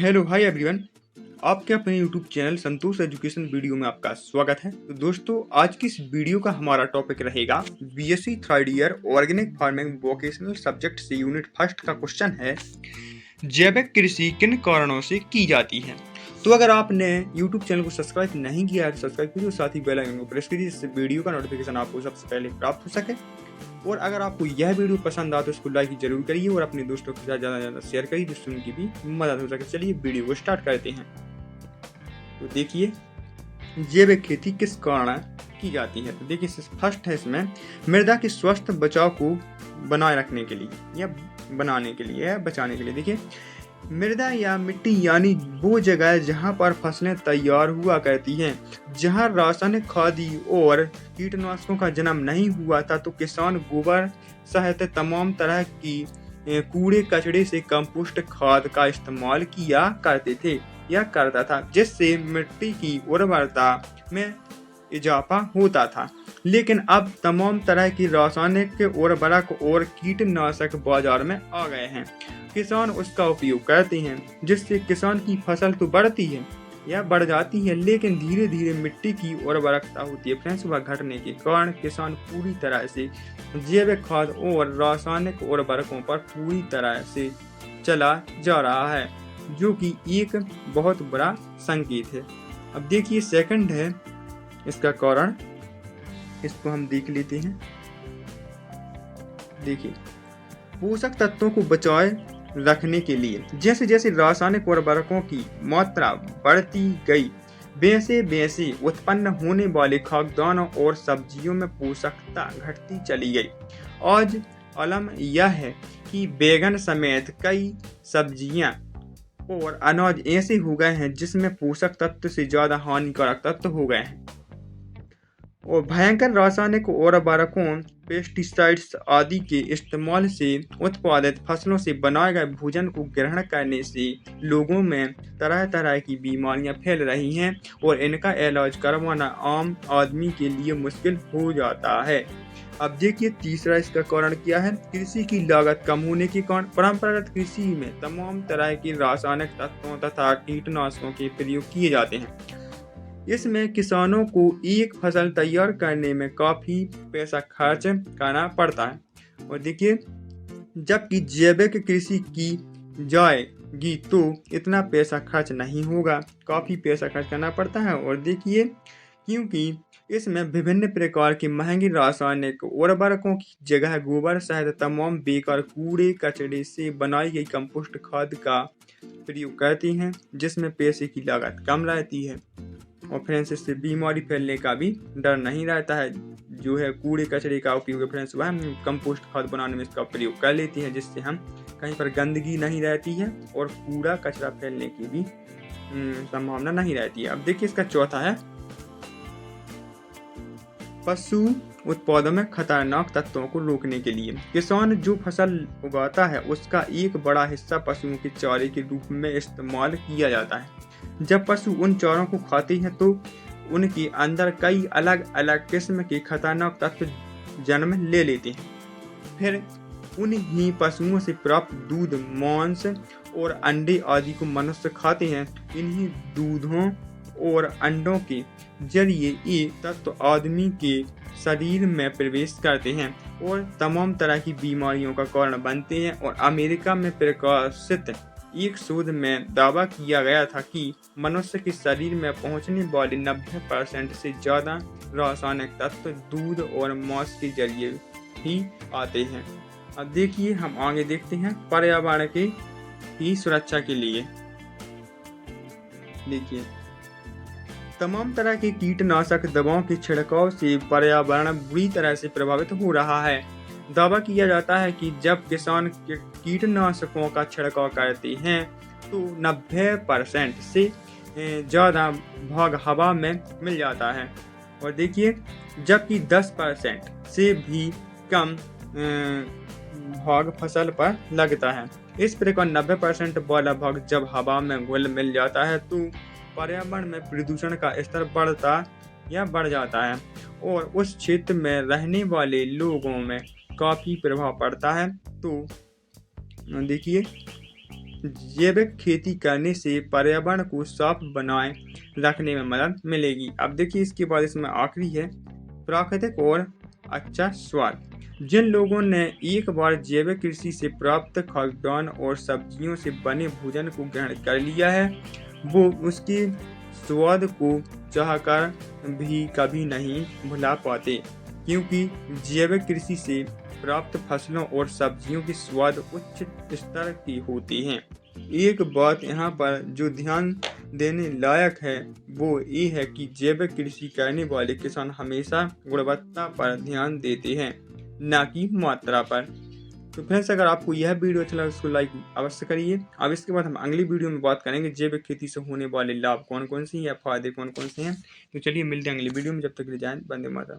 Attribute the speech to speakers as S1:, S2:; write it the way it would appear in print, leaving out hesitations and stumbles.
S1: Hello hi everyone. आपके अपने YouTube channel संतोष education video में आपका स्वागत है। तो दोस्तों, आज की इस वीडियो का हमारा टॉपिक रहेगा BSc third year organic farming vocational subject से यूनिट फर्स्ट का क्वेश्चन है, जैविक कृषि किन कारणों से की जाती है। तो अगर आपने यूट्यूब चैनल को सब्सक्राइब नहीं किया है तो सब्सक्राइब कीजिए, साथ ही बेल आइकन को प्रेस कीजिए जिससे वीडियो का नोटिफिकेशन आपको सबसे पहले प्राप्त हो सके। और अगर आपको यह वीडियो पसंद आए तो इसको लाइक जरूर करिए और अपने दोस्तों के साथ ज़्यादा से ज़्यादा शेयर करिए जिससे उनकी भी मदद हो सके। चलिए वीडियो को स्टार्ट करते हैं। तो देखिए, जैविक खेती किस कारण की जाती है। तो देखिए, फर्स्ट है इसमें मृदा के स्वस्थ बचाव को बनाए रखने के लिए या बनाने के लिए या बचाने के लिए। देखिए, मृदा या मिट्टी यानी वो जगह जहाँ पर फसलें तैयार हुआ करती हैं, जहाँ रासायनिक खाद और कीटनाशकों का जन्म नहीं हुआ था, तो किसान गोबर सहित तमाम तरह की कूड़े कचड़े से कंपोस्ट खाद का इस्तेमाल किया करते थे या करता था, जिससे मिट्टी की उर्वरता में इजाफा होता था। लेकिन अब तमाम तरह की रासायनिक उर्वरक और कीटनाशक बाजार में आ गए हैं। किसान उसका उपयोग करते हैं जिससे किसान की फसल तो बढ़ती है या बढ़ जाती है, लेकिन धीरे धीरे मिट्टी की उर्वरकता होती है फ्रेंड्स वह घटने के कारण किसान पूरी तरह से जैविक खाद और रासायनिक उर्वरकों पर पूरी तरह से चला जा रहा है, जो कि एक बहुत बड़ा संकेत है। अब देखिए, सेकंड है इसका कारण, इसको हम देख लेते हैं। देखिए, पोषक तत्वों को बचाए रखने के लिए जैसे जैसे रासायनिक उर्वरकों की मात्रा बढ़ती गई, वैसे वैसे उत्पन्न होने वाले खाद्यान्नों और सब्जियों में पोषकता घटती चली गई। आज आलम यह है कि बैगन समेत कई सब्जियां और अनाज ऐसे हो गए हैं जिसमें पोषक तत्व से ज्यादा हानिकारक तत्व हो गए हैं और भयंकर रासायनिक उर्वरकों, पेस्टिसाइड्स आदि के इस्तेमाल से उत्पादित फसलों से बनाए गए भोजन को ग्रहण करने से लोगों में तरह तरह की बीमारियां फैल रही हैं और इनका इलाज करवाना आम आदमी के लिए मुश्किल हो जाता है। अब देखिए, तीसरा इसका कारण क्या है। कृषि की लागत कम होने के कारण परंपरागत कृषि में तमाम तरह के रासायनिक तत्वों तथा कीटनाशकों के प्रयोग किए जाते हैं। इसमें किसानों को एक फसल तैयार करने में काफी पैसा खर्च करना पड़ता है। और देखिए, जबकि जैविक कृषि की जाएगी तो इतना पैसा खर्च नहीं होगा, काफी पैसा खर्च करना पड़ता है। और देखिए, क्योंकि इसमें विभिन्न प्रकार के महंगे रासायनिक उर्वरकों की जगह गोबर सहित तमाम बेकार कूड़े कचड़े से बनाई गई कंपोस्ट खाद का प्रयोग करती हैं, जिसमें पैसे की लागत कम रहती है और फ्रेंड्स इससे बीमारी फैलने का भी डर नहीं रहता है। जो है कूड़े कचरे का उपयोग फ्रेंड्स वह हम कंपोस्ट खाद बनाने में इसका प्रयोग कर लेते हैं, जिससे हम कहीं पर गंदगी नहीं रहती है और कूड़ा कचरा फैलने की भी संभावना नहीं रहती है। अब देखिए, इसका चौथा है पशु उत्पादों में खतरनाक तत्वों को रोकने के लिए किसान जो फसल उगाता है उसका एक बड़ा हिस्सा पशुओं के चारे के रूप में इस्तेमाल किया जाता है। जब पशु उन चारों को खाते हैं तो उनके अंदर कई अलग अलग किस्म के खतरनाक तत्व जन्म ले लेते हैं। फिर उन्हीं पशुओं से प्राप्त दूध, मांस और अंडे आदि को मनुष्य खाते हैं। इन्हीं दूधों और अंडों के जरिए ये तत्व आदमी के शरीर में प्रवेश करते हैं और तमाम तरह की बीमारियों का कारण बनते हैं। और अमेरिका में प्रकाशित एक शोध में दावा किया गया था कि मनुष्य के शरीर में पहुंचने वाले 90% से ज्यादा रासायनिक तत्व दूध और मांस के जरिए ही आते हैं। अब देखिए, हम आगे देखते हैं पर्यावरण की सुरक्षा के लिए। देखिए, तमाम तरह के कीटनाशक दवाओं के छिड़काव से पर्यावरण बुरी तरह से प्रभावित हो रहा है। दावा किया जाता है कि जब किसान कीटनाशकों का छिड़काव करते हैं तो 90% से ज़्यादा भाग हवा में मिल जाता है। और देखिए, जबकि 10% से भी कम भाग फसल पर लगता है। इस प्रकार 90% वाला भाग जब हवा में घुल मिल जाता है तो पर्यावरण में प्रदूषण का स्तर बढ़ जाता है और उस क्षेत्र में रहने वाले लोगों में काफ़ी प्रभाव पड़ता है। तो देखिए, जैविक खेती करने से पर्यावरण को साफ बनाए रखने में मदद मिलेगी। अब देखिए इसके बाद इसमें आखिरी है प्राकृतिक और अच्छा स्वाद। जिन लोगों ने एक बार जैविक कृषि से प्राप्त खाद्यान्न और सब्जियों से बने भोजन को ग्रहण कर लिया है, वो उसके स्वाद को चाहकर भी कभी नहीं भुला पाते, क्योंकि जैविक कृषि से प्राप्त फसलों और सब्जियों के स्वाद उच्च स्तर के होते हैं। एक बात यहाँ पर जो ध्यान देने लायक है वो ये है कि जैविक कृषि करने वाले किसान हमेशा गुणवत्ता पर ध्यान देते हैं, न कि मात्रा पर। तो फ्रेंड्स, अगर आपको यह वीडियो अच्छा लगा उसको लाइक अवश्य करिए। अब इसके बाद हम अगली वीडियो में बात करेंगे जैविक खेती से होने वाले लाभ कौन कौन से हैं या फायदे कौन कौन से हैं। तो चलिए मिलते हैं अगली वीडियो में, जब तक के लिए जय हिंद, वंदे मातरम।